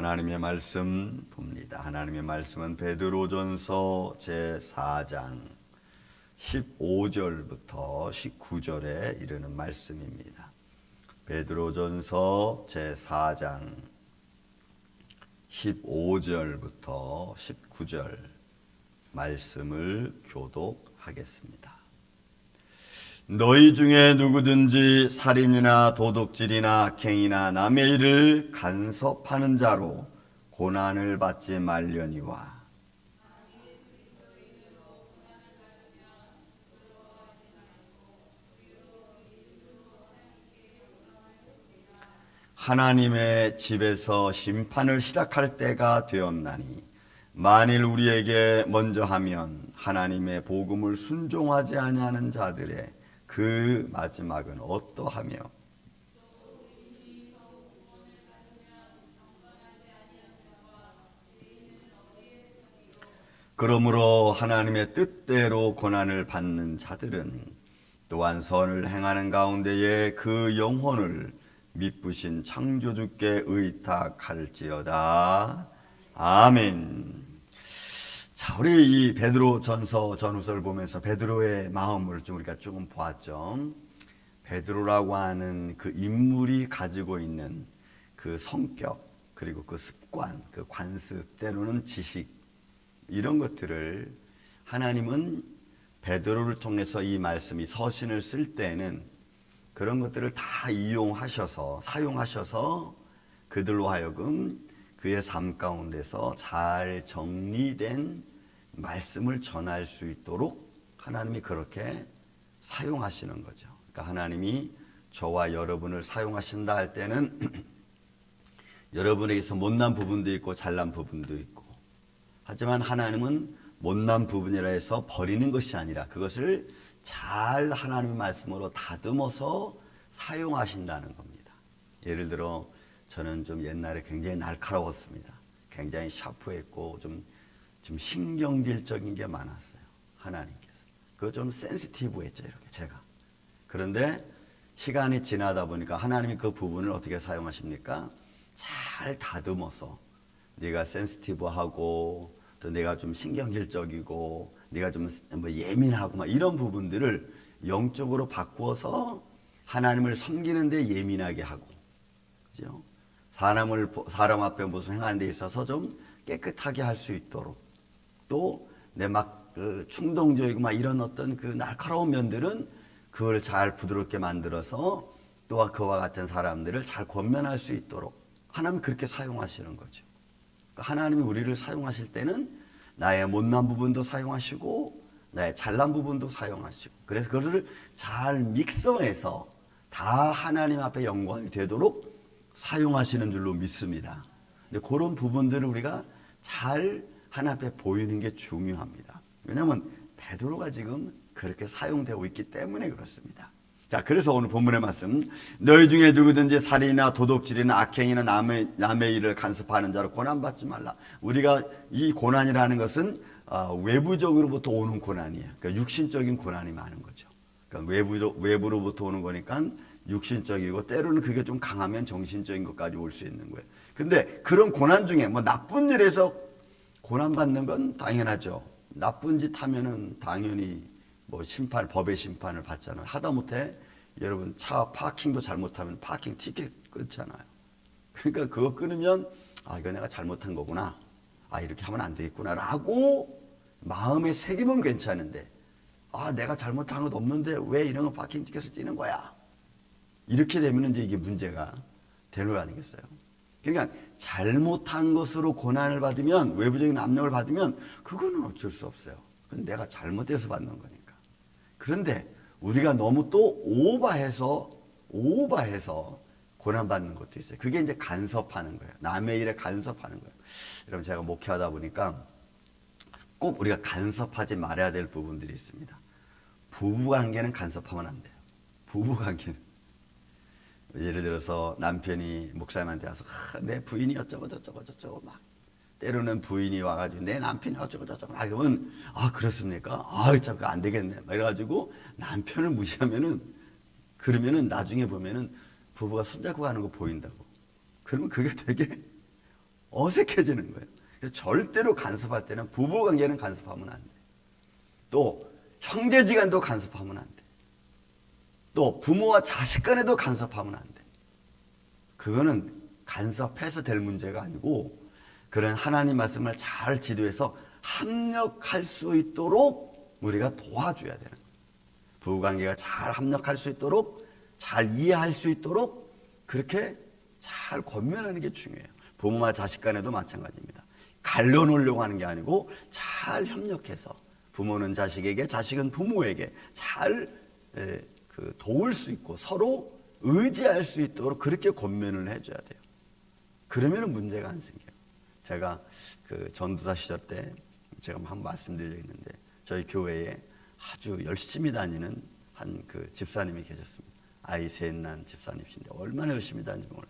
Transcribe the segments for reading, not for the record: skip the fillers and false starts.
하나님의 말씀 봅니다. 하나님의 말씀은 베드로전서 제4장 15절부터 19절에 이르는 말씀입니다. 베드로전서 제4장 15절부터 19절 말씀을 교독하겠습니다. 너희 중에 누구든지 살인이나 도둑질이나 악행이나 남의 일을 간섭하는 자로 고난을 받지 말려니와 하나님의 집에서 심판을 시작할 때가 되었나니 만일 우리에게 먼저 하면 하나님의 복음을 순종하지 아니하는 자들의 그 마지막은 어떠하며 그러므로 하나님의 뜻대로 고난을 받는 자들은 또한 선을 행하는 가운데에 그 영혼을 미쁘신 창조주께 의탁할지어다. 아멘. 자, 우리 이 베드로 전서 전후서를 보면서 베드로의 마음을 좀 우리가 조금 보았죠. 베드로라고 하는 그 인물이 가지고 있는 그 성격, 그리고 그 습관, 그 관습, 때로는 지식, 이런 것들을 하나님은 베드로를 통해서 이 말씀이 서신을 쓸 때는 그런 것들을 다 이용하셔서 사용하셔서 그들로 하여금 그의 삶 가운데서 잘 정리된 말씀을 전할 수 있도록 하나님이 그렇게 사용하시는 거죠. 그러니까 하나님이 저와 여러분을 사용하신다 할 때는 여러분에게서 못난 부분도 있고 잘난 부분도 있고, 하지만 하나님은 못난 부분이라 해서 버리는 것이 아니라 그것을 잘 하나님의 말씀으로 다듬어서 사용하신다는 겁니다. 예를 들어 저는 좀 옛날에 굉장히 날카로웠습니다. 굉장히 샤프했고 좀 신경질적인 게 많았어요. 하나님께서 그거 좀 센시티브했죠, 이렇게 제가. 그런데 시간이 지나다 보니까 하나님이 그 부분을 어떻게 사용하십니까? 잘 다듬어서 네가 센시티브하고 또 내가 좀 신경질적이고 네가 좀 예민하고 막 이런 부분들을 영적으로 바꾸어서 하나님을 섬기는 데 예민하게 하고, 그죠? 사람 앞에 무슨 행하는 데 있어서 좀 깨끗하게 할 수 있도록, 또 내 막 그 충동적이고 막 이런 어떤 그 날카로운 면들은 그걸 잘 부드럽게 만들어서 또 그와 같은 사람들을 잘 권면할 수 있도록 하나님은 그렇게 사용하시는 거죠. 하나님이 우리를 사용하실 때는 나의 못난 부분도 사용하시고 나의 잘난 부분도 사용하시고, 그래서 그것을 잘 믹서해서 다 하나님 앞에 영광이 되도록 사용하시는 줄로 믿습니다. 근데 그런 부분들을 우리가 잘 하나님 앞에 보이는 게 중요합니다. 왜냐하면 베드로가 지금 그렇게 사용되고 있기 때문에 그렇습니다. 자, 그래서 오늘 본문의 말씀, 너희 중에 누구든지 살인이나 도둑질이나 악행이나 남의 일을 간섭하는 자로 고난받지 말라. 우리가 이 고난이라는 것은 외부적으로부터 오는 고난이에요. 그러니까 육신적인 고난이 많은 거죠. 그러니까 외부로부터 오는 거니까 육신적이고, 때로는 그게 좀 강하면 정신적인 것까지 올 수 있는 거예요. 근데 그런 고난 중에 뭐 나쁜 일에서 고난받는 건 당연하죠. 나쁜 짓 하면은 당연히 뭐 법의 심판을 받잖아요. 하다못해 여러분 차 파킹도 잘못하면 파킹 티켓 끊잖아요. 그러니까 그거 끊으면 이거 내가 잘못한 거구나, 이렇게 하면 안 되겠구나 라고 마음에 새기면 괜찮은데, 내가 잘못한 것 없는데 왜 이런 거 파킹 티켓을 찌는 거야, 이렇게 되면 이제 이게 문제가 되는 거 아니겠어요? 그러니까 잘못한 것으로 고난을 받으면, 외부적인 압력을 받으면 그거는 어쩔 수 없어요. 그건 내가 잘못해서 받는 거니까. 그런데 우리가 너무 또 오버해서 고난받는 것도 있어요. 그게 이제 간섭하는 거예요. 남의 일에 간섭하는 거예요. 여러분, 제가 목회하다 보니까 꼭 우리가 간섭하지 말아야 될 부분들이 있습니다. 부부관계는 간섭하면 안 돼요. 부부관계는. 예를 들어서 남편이 목사님한테 와서 내 부인이 어쩌고 저쩌고 막, 때로는 부인이 와가지고 내 남편이 어쩌고 저쩌고 막 이러면 그렇습니까? 참 안 되겠네 막 이래가지고 남편을 무시하면은, 그러면은 나중에 보면은 부부가 손잡고 가는 거 보인다고. 그러면 그게 되게 어색해지는 거예요. 그래서 절대로 간섭할 때는 부부관계는 간섭하면 안 돼. 또 형제지간도 간섭하면 안 돼. 또 부모와 자식 간에도 간섭하면 안 돼. 그거는 간섭해서 될 문제가 아니고 그런 하나님 말씀을 잘 지도해서 합력할 수 있도록 우리가 도와줘야 되는 거예요. 부부관계가 잘 합력할 수 있도록 잘 이해할 수 있도록 그렇게 잘 권면하는 게 중요해요. 부모와 자식 간에도 마찬가지입니다. 갈려놓으려고 하는 게 아니고 잘 협력해서 부모는 자식에게 자식은 부모에게 잘 도울 수 있고 서로 의지할 수 있도록 그렇게 권면을 해줘야 돼요. 그러면 문제가 안 생겨요. 제가 그 전도사 시절 때 제가 한번 말씀드려 있는데 저희 교회에 아주 열심히 다니는 한 그 집사님이 계셨습니다. 아이 셋 낳은 집사님이신데 얼마나 열심히 다니는지 몰라.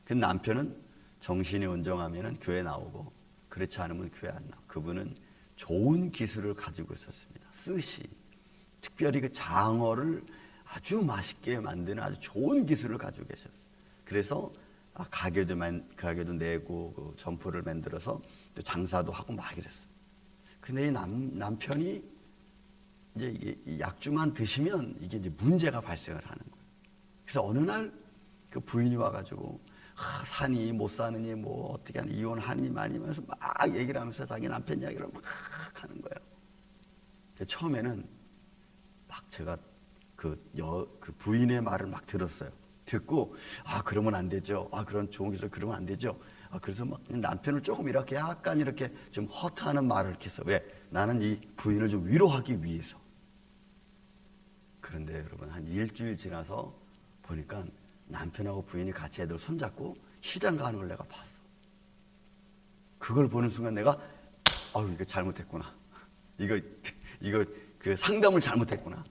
그 남편은 정신이 온정하면 교회 나오고 그렇지 않으면 교회 안 나오고 그분은 좋은 기술을 가지고 있었습니다. 스시, 특별히 그 장어를 아주 맛있게 만드는 아주 좋은 기술을 가지고 계셨어요. 그래서 가게도 내고 그 점포를 만들어서 또 장사도 하고 막 이랬어요. 근데 이 남편이 이제 이게 약주만 드시면 이게 이제 문제가 발생을 하는 거예요. 그래서 어느 날 그 부인이 와가지고 사니 못 사느니 뭐 어떻게 하니 이혼하니 많이 하면서 막 얘기를 하면서 자기 남편 이야기를 막 하는 거예요. 처음에는 막 제가 그 부인의 말을 막 들었어요. 듣고 그러면 안 되죠. 그런 좋은 기술 그러면 안 되죠. 그래서 막 남편을 조금 이렇게 약간 이렇게 좀 허트하는 말을 이렇게 해서 왜 나는 이 부인을 좀 위로하기 위해서. 그런데 여러분 한 일주일 지나서 보니까 남편하고 부인이 같이 애들 손잡고 시장 가는 걸 내가 봤어. 그걸 보는 순간 내가 이거 잘못했구나. 이거 그 상담을 잘못했구나.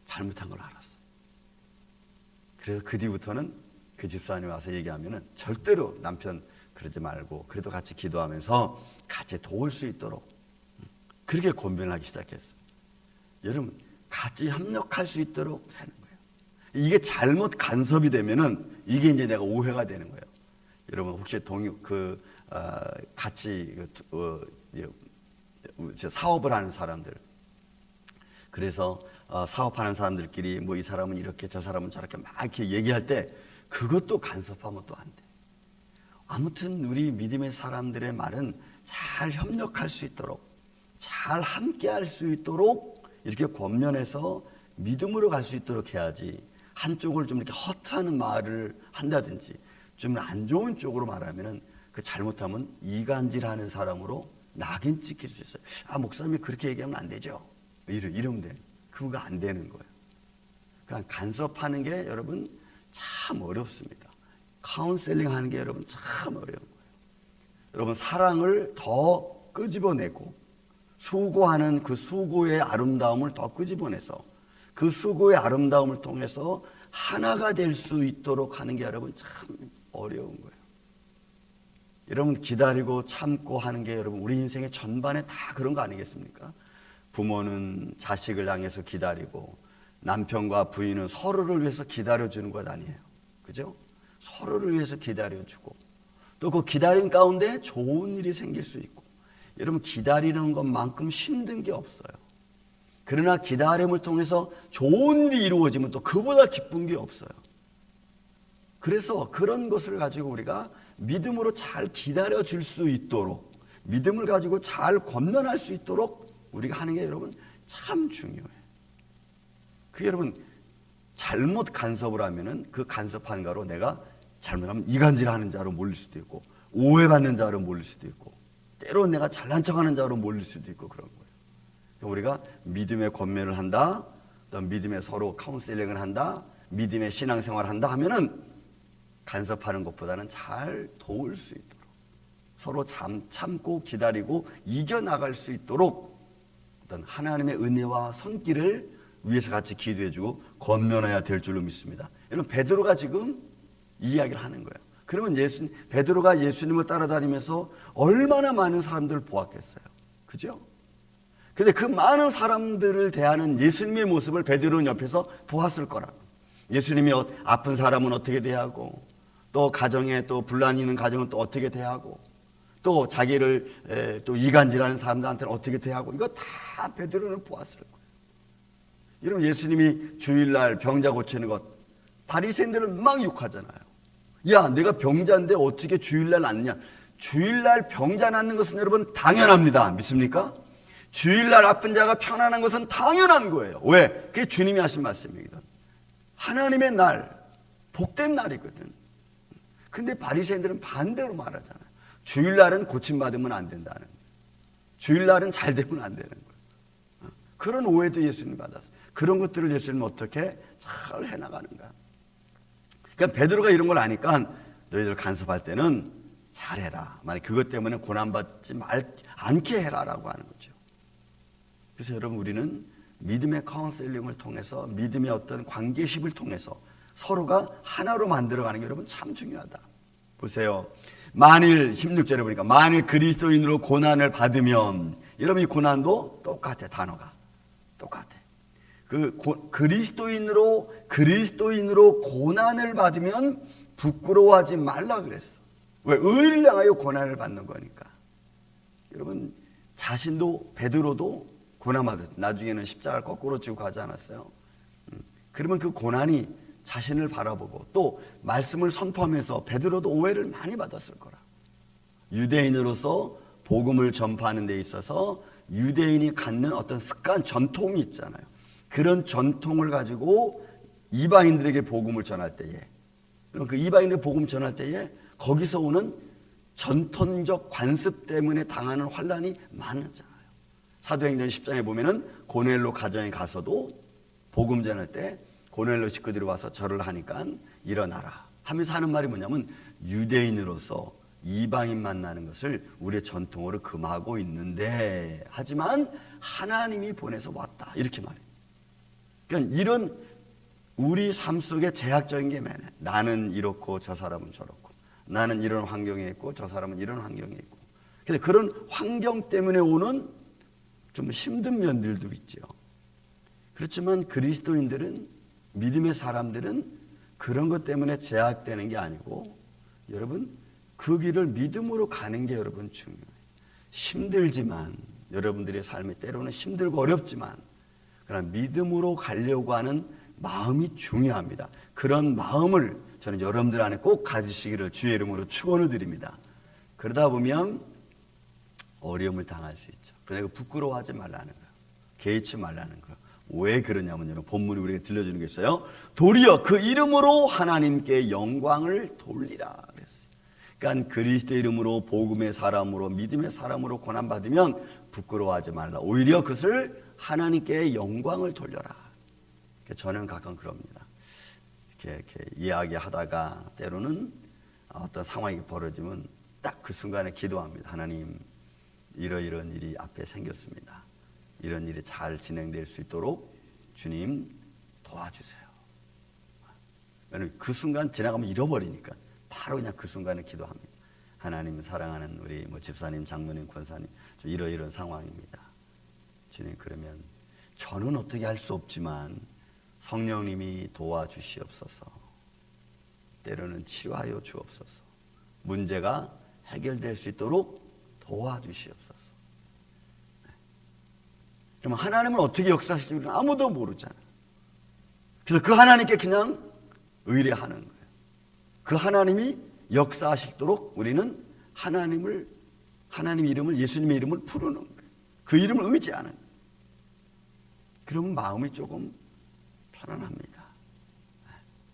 잘못한 걸 알았어. 그래서 그 뒤부터는 그 집사님이 와서 얘기하면은 절대로 남편 그러지 말고 그래도 같이 기도하면서 같이 도울 수 있도록 그렇게 권면하기 시작했어. 여러분 같이 협력할 수 있도록 하는 거예요. 이게 잘못 간섭이 되면은 이게 이제 내가 오해가 되는 거예요. 여러분 혹시 같이 사업을 하는 사람들 그래서 사업하는 사람들끼리 뭐 이 사람은 이렇게 저 사람은 저렇게 막 이렇게 얘기할 때 그것도 간섭하면 또 안 돼. 아무튼 우리 믿음의 사람들의 말은 잘 협력할 수 있도록 잘 함께 할 수 있도록 이렇게 권면해서 믿음으로 갈 수 있도록 해야지 한쪽을 좀 이렇게 허트하는 말을 한다든지 좀 안 좋은 쪽으로 말하면은 그 잘못하면 이간질하는 사람으로 낙인 찍힐 수 있어요. 목사님이 그렇게 얘기하면 안 되죠. 이러면 돼. 그거 안 되는 거예요. 그러니까 간섭하는 게 여러분 참 어렵습니다. 카운셀링 하는 게 여러분 참 어려운 거예요. 여러분 사랑을 더 끄집어내고 수고하는 그 수고의 아름다움을 더 끄집어내서 그 수고의 아름다움을 통해서 하나가 될 수 있도록 하는 게 여러분 참 어려운 거예요. 여러분 기다리고 참고 하는 게 여러분 우리 인생의 전반에 다 그런 거 아니겠습니까? 부모는 자식을 향해서 기다리고 남편과 부인은 서로를 위해서 기다려주는 것 아니에요. 그죠? 서로를 위해서 기다려주고 또 그 기다림 가운데 좋은 일이 생길 수 있고 여러분 기다리는 것만큼 힘든 게 없어요. 그러나 기다림을 통해서 좋은 일이 이루어지면 또 그보다 기쁜 게 없어요. 그래서 그런 것을 가지고 우리가 믿음으로 잘 기다려줄 수 있도록 믿음을 가지고 잘 권면할 수 있도록 우리가 하는 게 여러분 참 중요해요. 그 여러분 잘못 간섭을 하면은 그 간섭한 거로 내가 잘못하면 이간질하는 자로 몰릴 수도 있고 오해받는 자로 몰릴 수도 있고 때로는 내가 잘난 척하는 자로 몰릴 수도 있고 그런 거예요. 그러니까 우리가 믿음의 권면을 한다, 또 믿음의 서로 카운셀링을 한다, 믿음의 신앙생활을 한다 하면은 간섭하는 것보다는 잘 도울 수 있도록 서로 참고 기다리고 이겨나갈 수 있도록 어떤 하나님의 은혜와 손길을 위해서 같이 기도해주고 권면해야 될 줄로 믿습니다. 여러분 베드로가 지금 이 이야기를 하는 거예요. 그러면 베드로가 예수님을 따라다니면서 얼마나 많은 사람들을 보았겠어요. 그죠? 근데 그 많은 사람들을 대하는 예수님의 모습을 베드로는 옆에서 보았을 거라고. 예수님이 아픈 사람은 어떻게 대하고 또 가정에 또 분란이 있는 가정은 또 어떻게 대하고, 또 자기를 또 이간질하는 사람들한테는 어떻게 대하고, 이거 다 베드로는 보았을 거예요. 여러분, 예수님이 주일날 병자 고치는 것, 바리새인들은 막 욕하잖아요. 야, 내가 병자인데 어떻게 주일날 낫냐? 주일날 병자 낫는 것은 여러분 당연합니다. 믿습니까? 주일날 아픈 자가 편안한 것은 당연한 거예요. 왜? 그게 주님이 하신 말씀이거든. 하나님의 날, 복된 날이거든. 근데 바리새인들은 반대로 말하잖아요. 주일날은 고침받으면 안 된다는 거예요. 주일날은 잘 되면 안 되는 거예요. 그런 오해도 예수님 받았어요. 그런 것들을 예수님은 어떻게 잘 해나가는가. 그러니까 베드로가 이런 걸 아니까 너희들 간섭할 때는 잘해라. 만약 그것 때문에 고난받지 않게 해라라고 하는 거죠. 그래서 여러분, 우리는 믿음의 카운셀링을 통해서, 믿음의 어떤 관계십을 통해서 서로가 하나로 만들어가는 게 여러분 참 중요하다. 보세요. 만일 16절에 보니까 만일 그리스도인으로 고난을 받으면, 여러분 이 고난도 똑같아. 단어가 똑같아. 그리스도인으로 고난을 받으면 부끄러워하지 말라 그랬어. 왜? 의를 향하여 고난을 받는 거니까. 여러분, 자신도, 베드로도 고난받았, 나중에는 십자가를 거꾸로 지고 가지 않았어요? 그러면 그 고난이 자신을 바라보고 또 말씀을 선포하면서 베드로도 오해를 많이 받았을 거라. 유대인으로서 복음을 전파하는 데 있어서 유대인이 갖는 어떤 습관, 전통이 있잖아요. 그런 전통을 가지고 이방인들에게 복음을 전할 때에, 그럼 그 이방인들에게 복음 전할 때에 거기서 오는 전통적 관습 때문에 당하는 환란이 많았잖아요. 사도행전 10장에 보면은 고넬로 가정에 가서도 복음 전할 때 고넬로 식구들이 와서 절을 하니까 일어나라 하면서 하는 말이 뭐냐면, 유대인으로서 이방인 만나는 것을 우리의 전통으로 금하고 있는데, 하지만 하나님이 보내서 왔다, 이렇게 말해요. 그러니까 이런 우리 삶 속에 제약적인 게 많아요. 나는 이렇고 저 사람은 저렇고, 나는 이런 환경에 있고 저 사람은 이런 환경에 있고. 그래서 그런 환경 때문에 오는 좀 힘든 면들도 있죠. 그렇지만 그리스도인들은, 믿음의 사람들은 그런 것 때문에 제약되는 게 아니고, 여러분 그 길을 믿음으로 가는 게 여러분 중요해요. 힘들지만, 여러분들의 삶이 때로는 힘들고 어렵지만, 그러나 믿음으로 가려고 하는 마음이 중요합니다. 그런 마음을 저는 여러분들 안에 꼭 가지시기를 주의 이름으로 축원을 드립니다. 그러다 보면 어려움을 당할 수 있죠. 그러니까 부끄러워하지 말라는 거예요. 개의치 말라는 거예요. 왜 그러냐면, 여러분 본문이 우리에게 들려주는 게 있어요. 도리어 그 이름으로 하나님께 영광을 돌리라 그랬어요. 그러니까 그리스도 이름으로, 복음의 사람으로, 믿음의 사람으로 고난받으면 부끄러워하지 말라. 오히려 그것을 하나님께 영광을 돌려라. 저는 가끔 그럽니다. 이렇게 이야기하다가 때로는 어떤 상황이 벌어지면 딱 그 순간에 기도합니다. 하나님, 이러이러한 일이 앞에 생겼습니다. 이런 일이 잘 진행될 수 있도록 주님 도와주세요. 왜냐하면 그 순간 지나가면 잃어버리니까 바로 그냥 그 순간에 기도합니다. 하나님, 사랑하는 우리 집사님, 장모님, 권사님, 좀 이러이러한 상황입니다. 주님, 그러면 저는 어떻게 할 수 없지만 성령님이 도와주시옵소서. 때로는 치료하여 주옵소서. 문제가 해결될 수 있도록 도와주시옵소서. 그러면 하나님은 어떻게 역사하실지 우리는 아무도 모르잖아요. 그래서 그 하나님께 그냥 의뢰하는 거예요. 그 하나님이 역사하시도록 우리는 하나님 이름을, 예수님의 이름을 부르는 거예요. 그 이름을 의지하는 거예요. 그러면 마음이 조금 편안합니다.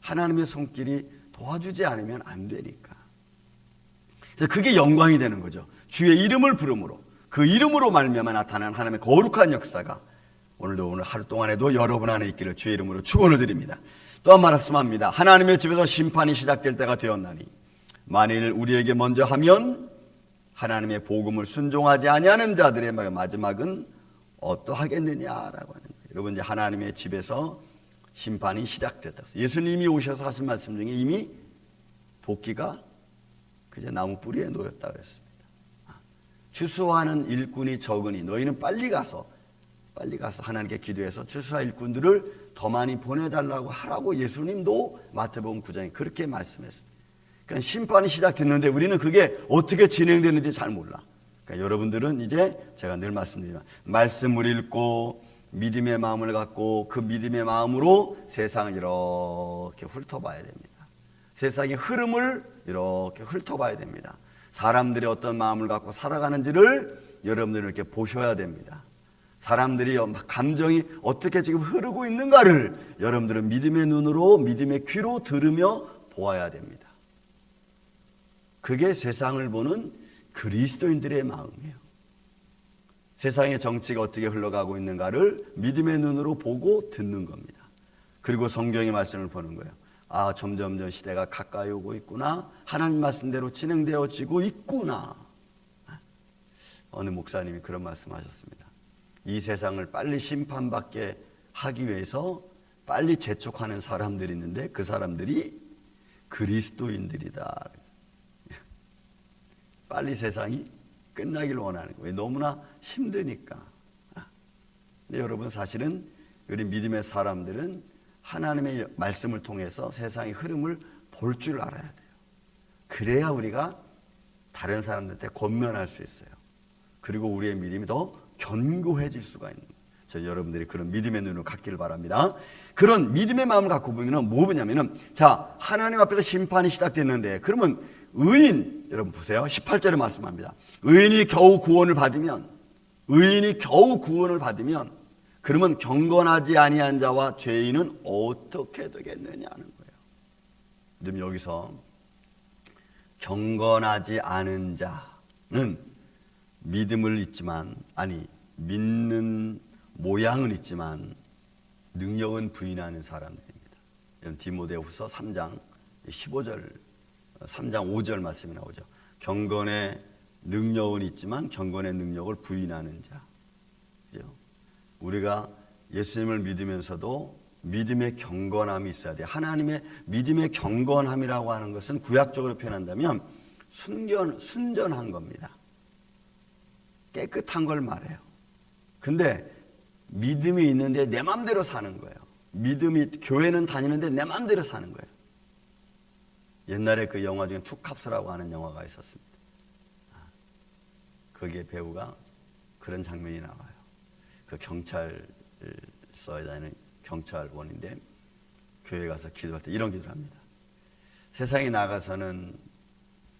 하나님의 손길이 도와주지 않으면 안 되니까. 그래서 그게 영광이 되는 거죠. 주의 이름을 부름으로, 그 이름으로 말미암아 나타나는 하나님의 거룩한 역사가 오늘 하루 동안에도 여러분 안에 있기를 주의 이름으로 축원을 드립니다. 또한 말씀합니다. 하나님의 집에서 심판이 시작될 때가 되었나니 만일 우리에게 먼저 하면 하나님의 복음을 순종하지 아니하는 자들의 마지막은 어떠하겠느냐라고 하는 거예요. 여러분, 이제 하나님의 집에서 심판이 시작됐다. 예수님이 오셔서 하신 말씀 중에 이미 도끼가 그저 나무 뿌리에 놓였다 그랬습니다. 추수하는 일꾼이 적으니 너희는 빨리 가서 하나님께 기도해서 추수할 일꾼들을 더 많이 보내달라고 하라고 예수님도 마태복음 9장에 그렇게 말씀했습니다. 그러니까 심판이 시작됐는데 우리는 그게 어떻게 진행되는지 잘 몰라. 그러니까 여러분들은 이제 제가 늘 말씀드리지만 말씀을 읽고 믿음의 마음을 갖고 그 믿음의 마음으로 세상을 이렇게 훑어봐야 됩니다. 세상의 흐름을 이렇게 훑어봐야 됩니다. 사람들이 어떤 마음을 갖고 살아가는지를 여러분들은 이렇게 보셔야 됩니다. 사람들이 감정이 어떻게 지금 흐르고 있는가를 여러분들은 믿음의 눈으로 믿음의 귀로 들으며 보아야 됩니다. 그게 세상을 보는 그리스도인들의 마음이에요. 세상의 정치가 어떻게 흘러가고 있는가를 믿음의 눈으로 보고 듣는 겁니다. 그리고 성경의 말씀을 보는 거예요. 아, 점점 시대가 가까이 오고 있구나. 하나님 말씀대로 진행되어지고 있구나. 어느 목사님이 그런 말씀하셨습니다. 이 세상을 빨리 심판받게 하기 위해서 빨리 재촉하는 사람들이 있는데 그 사람들이 그리스도인들이다. 빨리 세상이 끝나길 원하는 거예요. 너무나 힘드니까. 근데 여러분 사실은 우리 믿음의 사람들은 하나님의 말씀을 통해서 세상의 흐름을 볼 줄 알아야 돼요. 그래야 우리가 다른 사람들한테 권면할 수 있어요. 그리고 우리의 믿음이 더 견고해질 수가 있는 거예요. 저 여러분들이 그런 믿음의 눈을 갖기를 바랍니다. 그런 믿음의 마음을 갖고 보면은 뭐냐면은 자, 하나님 앞에서 심판이 시작됐는데 그러면 의인, 여러분 보세요. 18절에 말씀합니다. 의인이 겨우 구원을 받으면 그러면 경건하지 아니한 자와 죄인은 어떻게 되겠느냐는 거예요. 그럼 여기서 경건하지 않은 자는 믿음을 있지만 믿는 모양은 있지만 능력은 부인하는 사람들입니다. 디모데후서 3장 15절 3장 5절 말씀이 나오죠. 경건의 능력은 있지만 경건의 능력을 부인하는 자. 그죠? 우리가 예수님을 믿으면서도 믿음의 경건함이 있어야 돼요. 하나님의 믿음의 경건함이라고 하는 것은 구약적으로 표현한다면 순전한 겁니다. 깨끗한 걸 말해요. 근데 믿음이 있는데 내 맘대로 사는 거예요. 교회는 다니는데 내 맘대로 사는 거예요. 옛날에 그 영화 중에 투캅스라고 하는 영화가 있었습니다. 거기에 배우가 그런 장면이 나와요. 그 경찰서에 다니는 경찰원인데 교회 가서 기도할 때 이런 기도를 합니다. 세상에 나가서는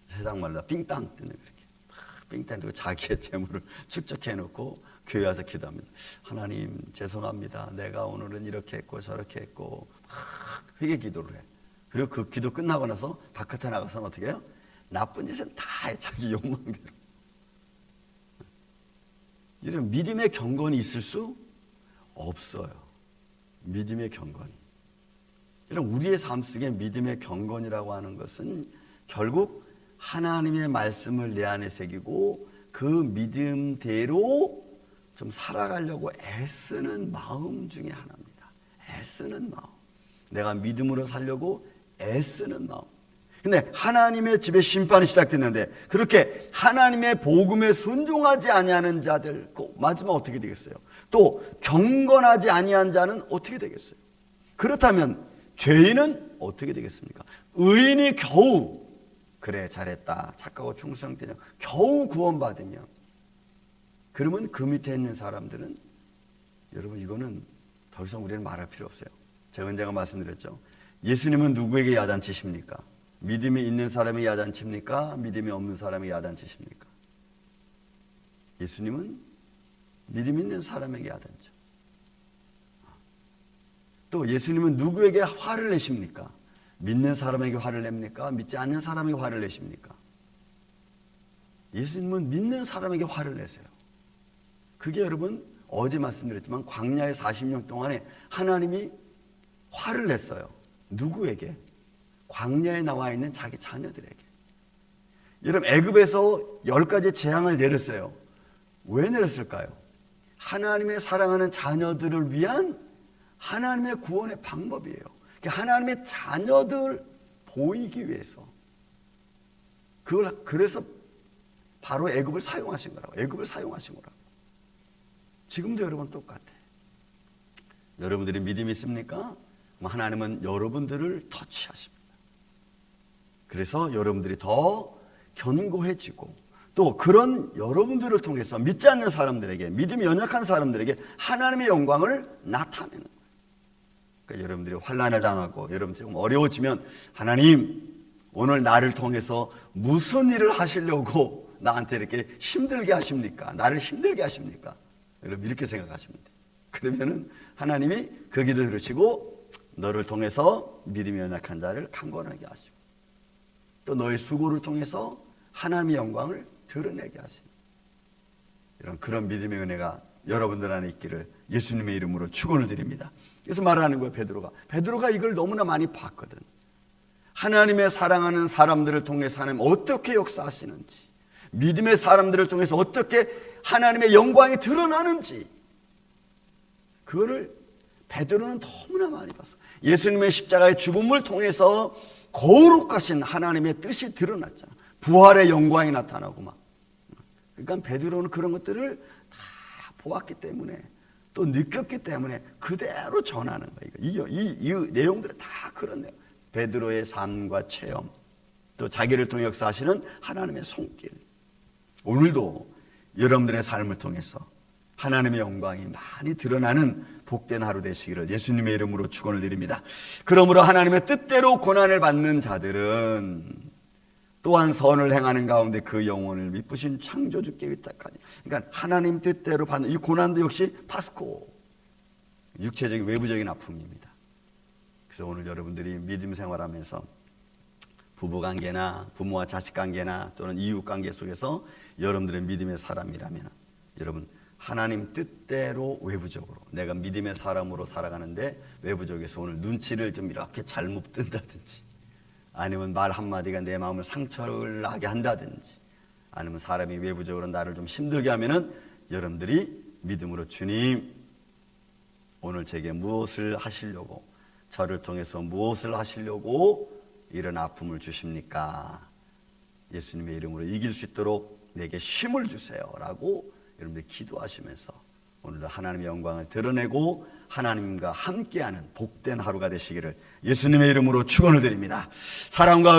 세상 말로 삥땅 뜨는 그렇게 삥땅 뜨고 자기의 재물을 축적해놓고 교회 와서 기도합니다. 하나님 죄송합니다. 내가 오늘은 이렇게 했고 저렇게 했고 회개 기도를 해. 그리고 그 기도 끝나고 나서 바깥에 나가서는 어떻게 해요? 나쁜 짓은 다 해. 자기 욕망대로. 이런 믿음의 경건이 있을 수 없어요. 믿음의 경건이. 이런 우리의 삶 속에 믿음의 경건이라고 하는 것은 결국 하나님의 말씀을 내 안에 새기고 그 믿음대로 좀 살아가려고 애쓰는 마음 중에 하나입니다. 애쓰는 마음. 내가 믿음으로 살려고 애쓰는 마음. 근데 하나님의 집에 심판이 시작됐는데 그렇게 하나님의 복음에 순종하지 아니하는 자들 마지막 어떻게 되겠어요? 또 경건하지 아니한 자는 어떻게 되겠어요? 그렇다면 죄인은 어떻게 되겠습니까? 의인이 겨우 그래 잘했다 착하고 충성되냐 겨우 구원받으면 그러면 그 밑에 있는 사람들은 여러분 이거는 더 이상 우리는 말할 필요 없어요. 제가 언젠가 말씀드렸죠. 예수님은 누구에게 야단치십니까? 믿음이 있는 사람이 야단칩니까? 믿음이 없는 사람이 야단치십니까? 예수님은 믿음 있는 사람에게 야단쳐. 또 예수님은 누구에게 화를 내십니까? 믿는 사람에게 화를 냅니까? 믿지 않는 사람에게 화를 내십니까? 예수님은 믿는 사람에게 화를 내세요. 그게 여러분 어제 말씀드렸지만 광야의 40년 동안에 하나님이 화를 냈어요. 누구에게? 광야에 나와 있는 자기 자녀들에게. 여러분 애굽에서 10가지 재앙을 내렸어요. 왜 내렸을까요? 하나님의 사랑하는 자녀들을 위한 하나님의 구원의 방법이에요. 하나님의 자녀들 보이기 위해서. 그래서 바로 애굽을 사용하신 거라고. 애굽을 사용하신 거라고. 지금도 여러분 똑같아. 여러분들이 믿음이 있습니까? 하나님은 여러분들을 터치하십니다. 그래서 여러분들이 더 견고해지고 또 그런 여러분들을 통해서 믿지 않는 사람들에게, 믿음이 연약한 사람들에게 하나님의 영광을 나타내는 거예요. 그러니까 여러분들이 환난을 당하고 여러분들이 좀 어려워지면 하나님 오늘 나를 통해서 무슨 일을 하시려고 나한테 이렇게 힘들게 하십니까? 나를 힘들게 하십니까? 여러분 이렇게 생각하시면 돼요. 그러면은 하나님이 그 기도 들으시고 너를 통해서 믿음이 연약한 자를 강건하게 하시고 또 너의 수고를 통해서 하나님의 영광을 드러내게 하십니다. 이런 그런 믿음의 은혜가 여러분들 안에 있기를 예수님의 이름으로 축원을 드립니다. 그래서 말하는 거예요. 베드로가 이걸 너무나 많이 봤거든. 하나님의 사랑하는 사람들을 통해서 하나님 어떻게 역사하시는지, 믿음의 사람들을 통해서 어떻게 하나님의 영광이 드러나는지, 그거를 베드로는 너무나 많이 봤어. 예수님의 십자가의 죽음을 통해서 거룩하신 하나님의 뜻이 드러났잖아. 부활의 영광이 나타나고 막. 그러니까 베드로는 그런 것들을 다 보았기 때문에 또 느꼈기 때문에 그대로 전하는 거예요. 이 내용들은 다 그런 내용. 베드로의 삶과 체험, 또 자기를 통해 역사하시는 하나님의 손길. 오늘도 여러분들의 삶을 통해서 하나님의 영광이 많이 드러나는 복된 하루 되시기를 예수님의 이름으로 축원을 드립니다. 그러므로 하나님의 뜻대로 고난을 받는 자들은 또한 선을 행하는 가운데 그 영혼을 미쁘신 창조주께 의탁하니. 그러니까 하나님 뜻대로 받는 이 고난도 역시 파스코, 육체적인 외부적인 아픔입니다. 그래서 오늘 여러분들이 믿음 생활하면서 부부관계나 부모와 자식관계나 또는 이웃관계 속에서 여러분들의 믿음의 사람이라면 여러분 하나님 뜻대로 외부적으로 내가 믿음의 사람으로 살아가는데 외부적에서 오늘 눈치를 좀 이렇게 잘못 뜬다든지 아니면 말 한마디가 내 마음을 상처를 나게 한다든지 아니면 사람이 외부적으로 나를 좀 힘들게 하면은 여러분들이 믿음으로 주님 오늘 제게 무엇을 하시려고 저를 통해서 무엇을 하시려고 이런 아픔을 주십니까? 예수님의 이름으로 이길 수 있도록 내게 힘을 주세요 라고 여러분들이 기도하시면서 오늘도 하나님의 영광을 드러내고 하나님과 함께하는 복된 하루가 되시기를 예수님의 이름으로 축원을 드립니다. 사랑과